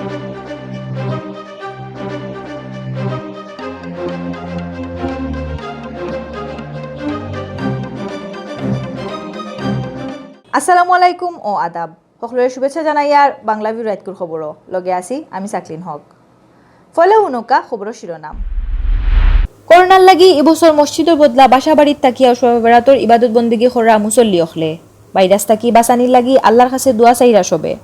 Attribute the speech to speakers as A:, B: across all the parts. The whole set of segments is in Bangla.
A: আসসালামু আলাইকুম ও আদাব সকলের শুভেচ্ছা জানাই আর বাংলাভিউ রাইতকুর খবর লগে আছি আমি সাকলিন হক ফলে উনকা খবর শিরোনাম করোনার লাগি এবছর মসজিদের বদলা বাসাবাড়ির তাকিয়া শবে বেড়াতর ইবাদত বন্দিগি খরা মুসল্লি অখলে ভাইরাস তাকি বাঁচানির লাগি আল্লাহর কাছে দোয়া চাইরা সবে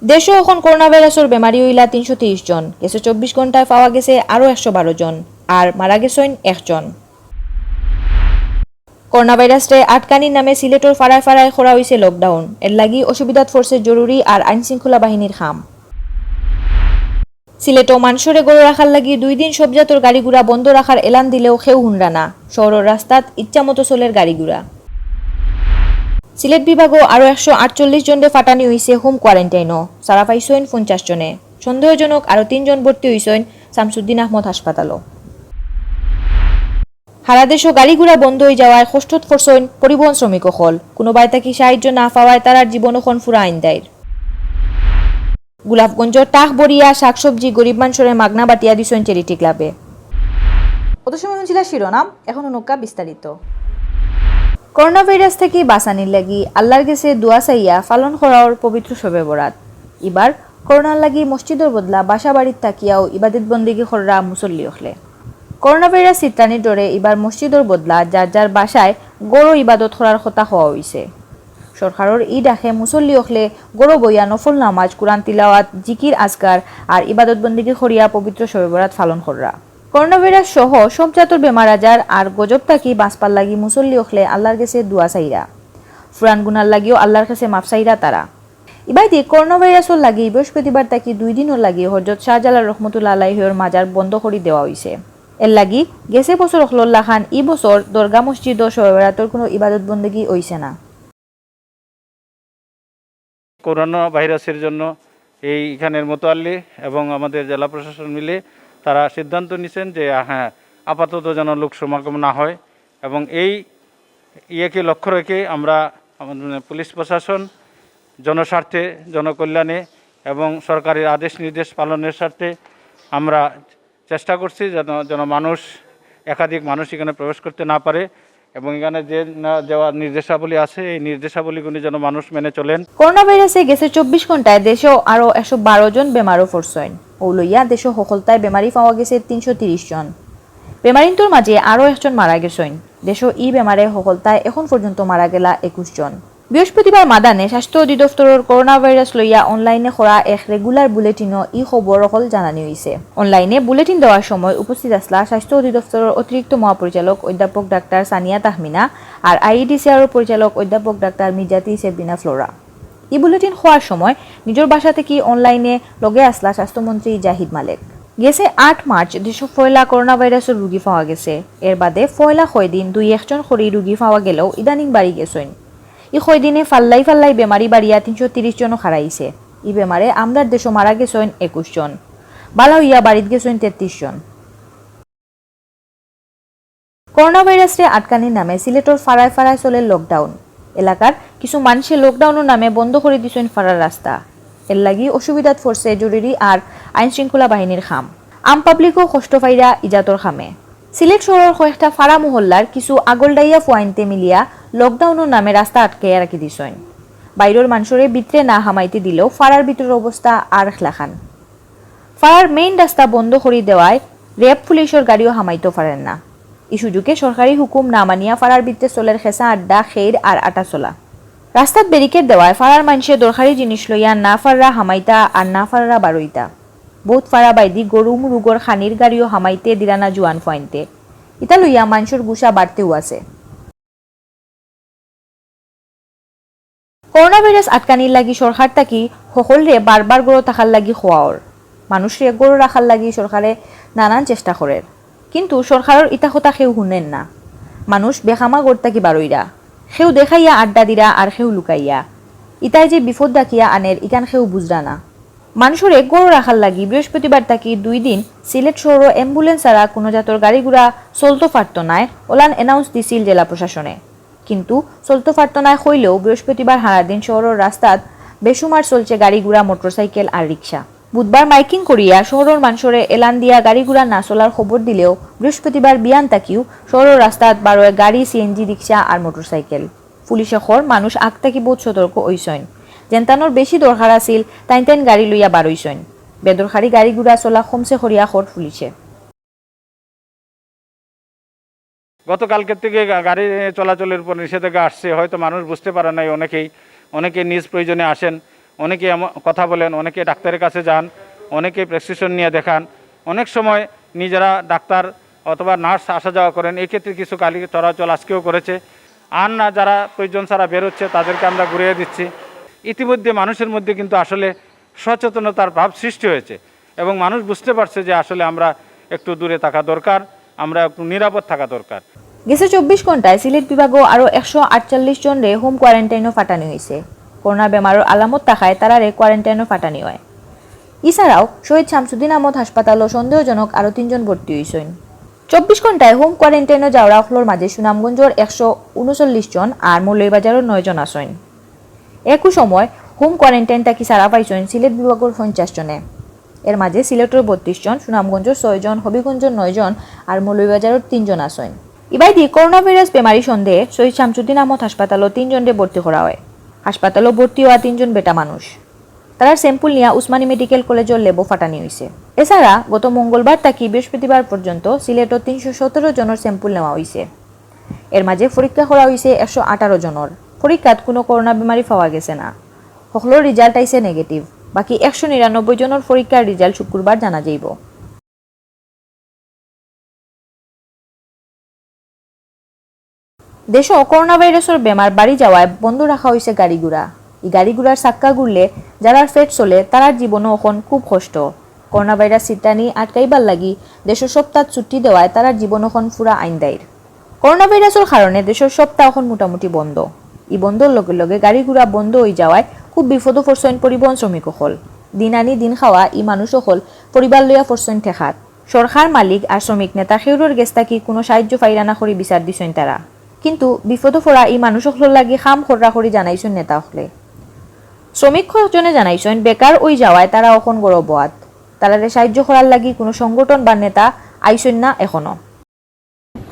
A: দেশে এখন করোনা ভাইরাসের বেমারি হইলা ৩৩০ জন গেছে ২৪ ঘন্টায় পাওয়া গেছে আরো ১১২ জন আর মারা গেছেন ১ জন। করোনা ভাইরাসে আটকানির নামে সিলেটর ফাড়ায় ফাড়ায় করা হয়েছে লকডাউন এর লাগি অসুবিধাত ফোর্সের জরুরি আর আইন শৃঙ্খলা বাহিনীর খাম। সিলেটও মানুষরে গড়ে রাখার লাগি ২ দিন সব জাতর গাড়িগুড়া বন্ধ রাখার এলান দিলেও কেউ হুনরা না শহরের রাস্তাত ইচ্ছামতো চলের গাড়িগুড়া। সিলেট বিভাগও আরো ১৪৮ জনরে ফাটানি হয়েছে হোম কোয়ারেন্টাইনও সারা পাইছেন ৫০ জনে সন্দেহজনক আরো ৩ জন ভর্তি হয়েছেন শামসুদ্দিন আহমদ হাসপাতালও। সারা দেশও গাড়িগুড়া বন্ধ হয়ে যাওয়ায় কষ্টত করছেন পরিবহন শ্রমিক হল কোনো বাইতাকি সাহায্য না পাওয়ায় তারার জীবন এখন ফুরা আইন দায়ের। গোলাপগঞ্জের টাক বরিয়া শাকসবজি গরিব মানুষের মাগনা বাটিয়া দিছেন চ্যারিটি ক্লাবে। অত সময় ছিল শিরোনাম এখন নৌকা বিস্তারিত। করোনা ভাইরাস থেকে বাঁচানির লাগি আল্লাহর কাছে দোয়া চাইয়া পালন করার পবিত্র শবে বরাত এবার করোনার লাগি মসজিদের বদলা বাসা বাড়ির তাকিয়াও ইবাদত বন্দিগি খররা মুসল্লি হলে করোনা ভাইরাস চিত্রানির দরে এবার মসজিদের বদলা যার যার বাসায় গড়ো ইবাদত করার কথা হওয়া হয়েছে। সরকারের ই ডাকে মুসল্লি হলে গড়ো বইয়া নফল নামাজ কুরআন তিলাওয়াত জিকির আজকার আর ইবাদত বন্দিগি করিয়া পবিত্র শবে বরাত পালন কররা। করোনা ভাইরাস সহ সব জাতর বেমার আজার আর গজব থাকি বাঁচপার লাগি মুসল্লি হলে আল্লাহর কাছে দোয়া চাইরা ফুরান গুনার লাগিও আল্লাহর কাছে মাফ চাইরা তারা। ইবাইতে করোনা ভাইরাসের লাগি বৃহস্পতিবার থাকি ২ দিনের লাগি হযরত শাহজালাল রহমতুল্লাহ আলাইহির মাজার বন্ধ করে দেওয়া হয়েছে। এর লাগি গেছে বছর অখলুল্লাহ খান ই বছর দরগা মসজিদ ও শবে বরাতের কোনো ইবাদত বন্দেগি হইছে না।
B: করোনা ভাইরাসের জন্য এইখানের মোতাল্লি এবং আমাদের জেলা প্রশাসন মিলে তারা সিদ্ধান্ত নিয়েছেন যে হ্যাঁ আপাতত যেন লোক সমাগম না হয় এবং এই ইয়েকে লক্ষ্য রেখে আমরা পুলিশ প্রশাসন জনস্বার্থে জনকল্যাণে এবং সরকারের আদেশ নির্দেশ পালনের স্বার্থে আমরা চেষ্টা করছি যেন মানুষ একাধিক মানুষ এখানে প্রবেশ করতে না পারে এবং এখানে যে যাওয়া নির্দেশাবলী আছে এই নির্দেশাবলীগুলি যেন মানুষ মেনে চলেন।
A: করোনা ভাইরাসে গেছে ২৪ ঘন্টায় দেশেও আরো ১১২ জন বেমারও পড়ছেন ও লইয়া দেশে সকলতায় বেমারি পাওয়া গেছে ৩৩০ জন। বেমারিন্তর মাঝে আরো ১ জন মারা গেছেন দেশও ই বেমারে সকলতায় এখন পর্যন্ত মারা গেলা ২১ জন। বৃহস্পতিবার মাদানে স্বাস্থ্য অধিদপ্তরের করোনা ভাইরাস লইয়া অনলাইনে করা এক রেগুলার বুলেটিনও ই খবর হল জানানি হয়েছে। অনলাইনে বুলেটিন দেওয়ার সময় উপস্থিত আসলা স্বাস্থ্য অধিদপ্তরের অতিরিক্ত মহাপরিচালক অধ্যাপক ডাক্তার সানিয়া তাহমিনা আর আইইডিসিআর পরিচালক অধ্যাপক ডাক্তার মির্জাতি সেবিনা ফ্লোরা। ই বুলেটিন হওয়ার সময় নিজের বাসা থেকে অনলাইনে লগে আসলা স্বাস্থ্যমন্ত্রী জাহিদ মালেক। গেছে ৮ মার্চ দেশে ফয়লা করোনা ভাইরাসের রোগী পাওয়া গেছে এর বাদে ফয়লা কয়দিন ২-১ জন করে রোগী পাওয়া গেলেও ইদানিং বাড়ি গেছেন। ই কয়দিনে ফাল্লাই ফাল্লাই বেমারি বাড়িয়া ৩৩০ জনও হারাইছে। ই বেমারে আমরার দেশও মারা গেছেন ২১ জন বালা হইয়া বাড়িত গেছেন ৩৩ জন। করোনা ভাইরাসে আটকানির নামে সিলেটর ফাড়ায় ফাড়ায় চলে লকডাউন এলাকার কিছু মানুষে লকডাউনের নামে বন্ধ করে দিছেন ফাড়ার রাস্তা এর লাগি অসুবিধাত ফোর্সে জরুরি আর আইন শৃঙ্খলা বাহিনীর খাম আম পাবলিকও কষ্ট পাইরা ইজাতর খামে। সিলেট শহরের কয়েকটা ফাড়া মহল্লার কিছু আগলডাইয়া ফুয়াইনতে মিলিয়া লকডাউনের নামে রাস্তা আটকে রাখি দিছেন বাইরের মানুষরে ভিতরে না হামাইতে দিলেও ফাড়ার ভিতরের অবস্থা আর খান ফাড়ার মেইন রাস্তা বন্ধ করে দেওয়ায় র্যাব পুলিশের গাড়িও হামাইতে পারেন না। এই সুযোগে সরকারি হুকুম না মানিয়া ফাড়ার ভিতরে চলের খেসা আড্ডা খের আর আটা চলা রাস্তাত ব্যারিকেড দেওয়ায় ফাড়ার মানুষের দরকারি জিনিস লইয়া না ফাড়া হামাইতা আর না ফাড়া বারইতা বহুত ফাড়া বাইদি গরু মুরুগর খানির গাড়িও হামাইতে দিলানা জোয়ান ফাইনতে ইতা লইয়া মানুষের গুসা বাড়তেও আছে। করোনা ভাইরাস আটকানির লাগি সরকার তাকি সকলরে বারবার গড়ো থাকার লাগি খোয়াওর মানুষরে গড়ো রাখার লাগি সরকারে নানান চেষ্টা করে কিন্তু সরকারের ইতা কথা কেউ শুনেন না। মানুষ বেখামা গড় তাকি বারইরা সেও দেখাইয়া আড্ডা দিরা আর সেও লুকাইয়া ইতাই যে বিপদ ডাকিয়া আনের ইকান সেও বুঝরা না। মানুষরে গড়ো রাখার লাগি বৃহস্পতিবার তাকি ২ দিন সিলেট শহর অ্যাম্বুলেন্স ছাড়া কোনো জাতর গাড়িগুড়া চলতে পারত নাই ওলান এনাউন্স দিছিল জেলা প্রশাসনে কিন্তু চলতে পারত না হইলেও বৃহস্পতিবার সারাদিন শহরের রাস্তাত বেসুমার চলছে গাড়ি ঘোড়া মোটরসাইকেল আর রিক্সা। বুধবার মাইকিং করিয়া শহরের মানুষরে এলান দিয়া গাড়ি ঘোড়া না চলার খবর দিলেও বৃহস্পতিবার বিয়ান তাকিও শহরের রাস্তাত বারোয় গাড়ি, সিএনজি, রিক্সা আর মোটরসাইকেল। পুলিশে খর মানুষ আগ থাকি বহুত সতর্ক হইসইন। জেনতানোর বেশি দরকার আছিল তাইন গাড়ি লইয়া বারইসইন। বেদরকারি গাড়ি ঘোড়া চলা কমছে করিয়া খর পুলিশে।
B: গতকালকের থেকে গাড়ি চলাচলের উপর নিষেধাজ্ঞা আসছে, হয়তো মানুষ বুঝতে পারে নাই। অনেকে নিজ প্রয়োজনে আসেন, অনেকে কথা বলেন, অনেকে ডাক্তারের কাছে যান, অনেকে প্রেসক্রিপশন নিয়ে দেখান, অনেক সময় নিজেরা ডাক্তার অথবা নার্স আসা যাওয়া করেন। এক্ষেত্রে কিছু গাড়ি চলাচল আজকেও করেছে। আর না যারা প্রয়োজন ছাড়া বেরোচ্ছে তাদেরকে আমরা ঘুরিয়ে দিচ্ছি। ইতিমধ্যে মানুষের মধ্যে কিন্তু আসলে সচেতনতার ভাব সৃষ্টি হয়েছে এবং মানুষ বুঝতে পারছে যে আসলে আমরা একটু দূরে থাকা দরকার, আমরা একটু নিরাপদ থাকা দরকার।
A: গেছে 24 ঘন্টায় সিলেট বিভাগও আরও 148 জনরে হোম কোয়ারেন্টাইনও ফাটানি হয়েছে। করোনা বেমারের আলামত থাকায় তারারে কোয়ারেন্টাইনও ফাটানি হয়। এছাড়াও শহীদ শামসুদ্দিন আহমদ হাসপাতালও সন্দেহজনক আরও 3 জন ভর্তি হয়েছেন। 24 ঘন্টায় হোম কোয়ারেন্টাইনও যাওয়া হলোর মাঝে সুনামগঞ্জের 139 জন আর মৌলভীবাজারের 9 জন আসেন। একই সময় হোম কোয়ারেন্টাইন থাকি সারা পাইছেন সিলেট বিভাগের 50 জনে। এর মাঝে সিলেটের 32 জন, সুনামগঞ্জের 6 জন, হবিগঞ্জের 9 জন আর মৌলভীবাজারের 3 জন আসেন। ইবাইদি করোনা ভাইরাস বেমারি সন্দেহে শহীদ শামসুদ্দিন আহমদ হাসপাতালও 3 জনরে ভর্তি করা হয়। হাসপাতালও ভর্তি হওয়া 3 জন বেটা মানুষ। তারার স্যাম্পল নিয়ে উসমানী মেডিকেল কলেজের লেবও ফাটানি হয়েছে। এছাড়া গত মঙ্গলবার থাকি বৃহস্পতিবার পর্যন্ত সিলেটও 317 জনের স্যাম্পল নেওয়া হয়েছে। এর মাঝে পরীক্ষা করা হয়েছে 118 জনের। পরীক্ষাত কোনো করোনা বেমারি পাওয়া গেছে না। সকলের রেজাল্ট আইছে নেগেটিভ। বাকি 199 জনের পরীক্ষার রেজাল্ট শুক্রবার জানা যাইব। দেশে করোনা ভাইরাসের বেমার বাড়ি যাওয়ায় বন্ধ রাখা হয়েছে গাড়ি ঘোড়া। এই গাড়ি ঘোড়ার চাক্কা ঘুরলে যারা ফেট চলে তারার জীবনও এখন খুব কষ্ট। করোনা ভাইরাস ছিটানি আটকাইবার লাগি দেশের সপ্তাহ ছুটি দেওয়ায় তারার জীবন এখন পুরা আইন দায়ের। করোনা ভাইরাসের কারণে দেশের সপ্তাহ এখন মোটামুটি বন্ধ। এই বন্ধর লগে লগে গাড়ি ঘোড়া বন্ধ হয়ে যাওয়ায় খুব বিপদ পড়ছেন পরিবহন শ্রমিক হল। দিন আনি দিন খাওয়া ই মানুষ হল পরিবার লইয়া পড়ছেন ঠেকাত। সরকার, মালিক আর শ্রমিক নেতা সেউরের গেছ থাকি কোনো সাহায্য ফাইরানা করে বিচার দিছেন তারা। কিন্তু বিপদ পড়া এই মানুষ হল লাগি খাম খররা করে জানাইছেন নেতা হলে। শ্রমিক জনে জানাইছেন বেকার ওই যাওয়ায় তারা এখন গৌরববাদ। তারারে সাহায্য করার লাগি কোনো সংগঠন বা নেতা আইসেন না এখনো।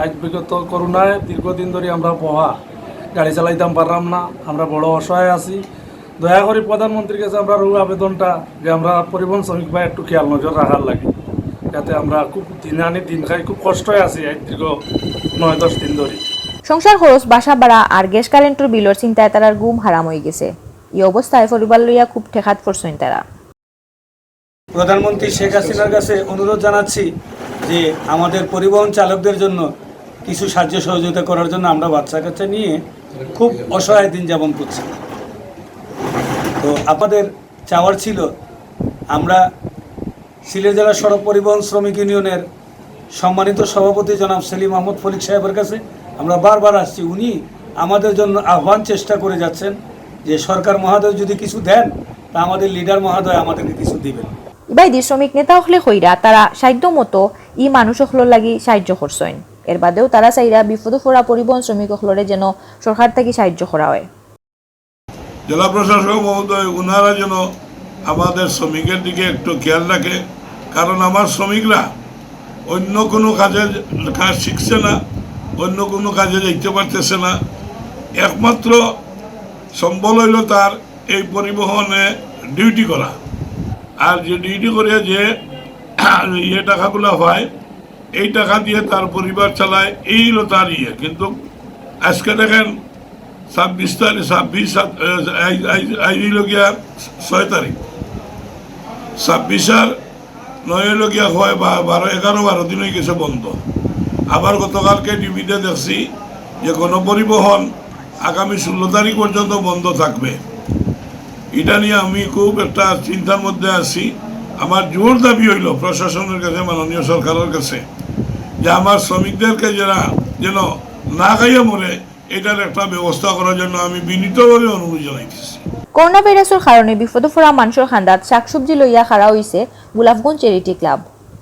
C: আজ বিগত করোনায় দীর্ঘদিন ধরে আমরা বহা গাড়ি চালাইতাম পারলাম না, আমরা বড় অসহায় আছি। দয়া করে প্রধানমন্ত্রীর কাছে আমরা রু আবেদনটা যে আমরা পরিবহন শ্রমিক ভাই একটু খেয়াল নজর রাখার লাগে, যাতে আমরা খুব দিন আনি দিন খাই খুব কষ্টই আছি দীর্ঘ 9-10 দিন ধরে।
A: সংসার খরচ, বাসা ভাড়া আর গ্যাস কারেন্টের বিলের চিন্তায় তারার ঘুম হারাম হয়ে গেছে। এই অবস্থায় পরিবার লইয়া খুব ঠেকাত পড়ছেন তারা।
D: প্রধানমন্ত্রী শেখ হাসিনার কাছে অনুরোধ জানাচ্ছি যে আমাদের পরিবহন চালকদের জন্য কিছু সাহায্য সহযোগিতা করার জন্য। আমরা বাচ্চা কাচ্চা নিয়ে খুব অসহায় দিন যাপন করছি। তো আপনাদের চাওয়ার ছিল, আমরা সিলেট জেলা সড়ক পরিবহন শ্রমিক ইউনিয়নের সম্মানিত সভাপতি জনাব সেলিম আহমদ ফলিক সাহেবের কাছে আমরা বারবার আসছি। উনি আমাদের জন্য আহ্বান চেষ্টা করে যাচ্ছেন যে সরকার মহোদয় যদি কিছু দেন তা আমাদের লিডার মহোদয় আমাদেরকে কিছু দিবেন।
A: ইবাইদি শ্রমিক নেতা হলে কইরা তারা সাধ্য মতো ই মানুষ হকলর লাগি সাহায্য করছেন। এর বাদেও তারা চাইরা বিপদ পড়া পরিবহন শ্রমিক হকলরে যেন সরকার থেকে সাহায্য করা হয়।
E: জেলা প্রশাসক মহোদয় ওনারা যেন আমাদের শ্রমিকের দিকে একটু খেয়াল রাখে, কারণ আমার শ্রমিকরা অন্য কোনো কাজ শিখছে না, অন্য কোনো কাজে যেতে পারতেছে না। একমাত্র সম্বল হইল তার এই পরিবহনে ডিউটি করা, আর যে ডিউটি করে যে টাকাগুলো হয় এই টাকা দিয়ে তার পরিবার চালায়, এই হলো তার কিন্তু আজকে দেখেন 26 তারিখ 6 তারিখ 26 আর 9 হয় 11-12 দিন হয়ে গেছে বন্ধ। আবার গতকালকে টিভিতে দেখছি যে গণপরিবহন আগামী 16 তারিখ পর্যন্ত বন্ধ থাকবে। এটা নিয়ে আমি খুব একটা চিন্তার মধ্যে আছি। আমার জোর দাবি হইল প্রশাসনের কাছে, মাননীয় সরকারের কাছে, যে আমার শ্রমিকদেরকে যারা যেন না খাইয়া মরে এটার একটা ব্যবস্থা করার জন্য আমি বিনীতভাবে অনুরোধ জানাইতেছি।
A: করোনা ভাইরাসের কারণে বিপদ পড়া মানুষের খান্দাত শাকসবজি লইয়া খাড়া হইছে গোলাপগঞ্জ চ্যারিটি ক্লাব।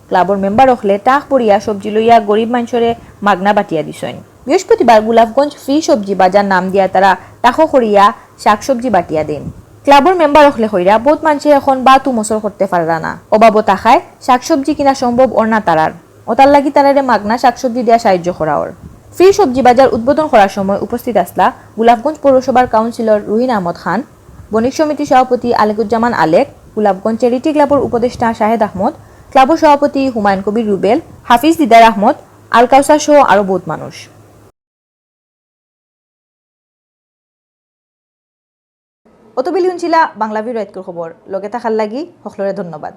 A: ক্লাবর মেম্বার হলে টাক পড়িয়া সবজি লইয়া গরিব মানুষরে মাগনা বাটিয়া দিছেন। বৃহস্পতিবার গোলাপগঞ্জ ফ্রি সবজি বাজার নাম দিয়া তারা টাকা করিয়া শাকসবজি বাটিয়া দেন। ক্লাবর মেম্বার হলে হইরা বহুত মানুষে এখন বা তু মসর করতে পারা না অভাব তাকায় শাকসবজি কিনা সম্ভব ওর না তারার ওতার লাগি তারারে মাগনা শাকসবজি দেওয়া সাহায্য করা ওর ফ্রি সবজি বাজার উদ্বোধন করার সময় উপস্থিত আসলা গোলাপগঞ্জ পৌরসভার কাউন্সিলর রুহিন আহমদ খান, বণিক সমিতি সভাপতি আলেকুজ্জামান আলেক, গোলাপগঞ্জ চ্যারিটি ক্লাবর উপদেষ্টা শাহেদ আহমদ, ক্লাবর সভাপতি হুমায়ুন কবির রুবেল, হাফিজ দিদার আহমদ, আল কাউসার সহ আরো বহুত মানুষ। অতবিলি শুনছিলা বাংলাভিউ রাইতকর খবর লগে থাকার লাগি সকলরে ধন্যবাদ।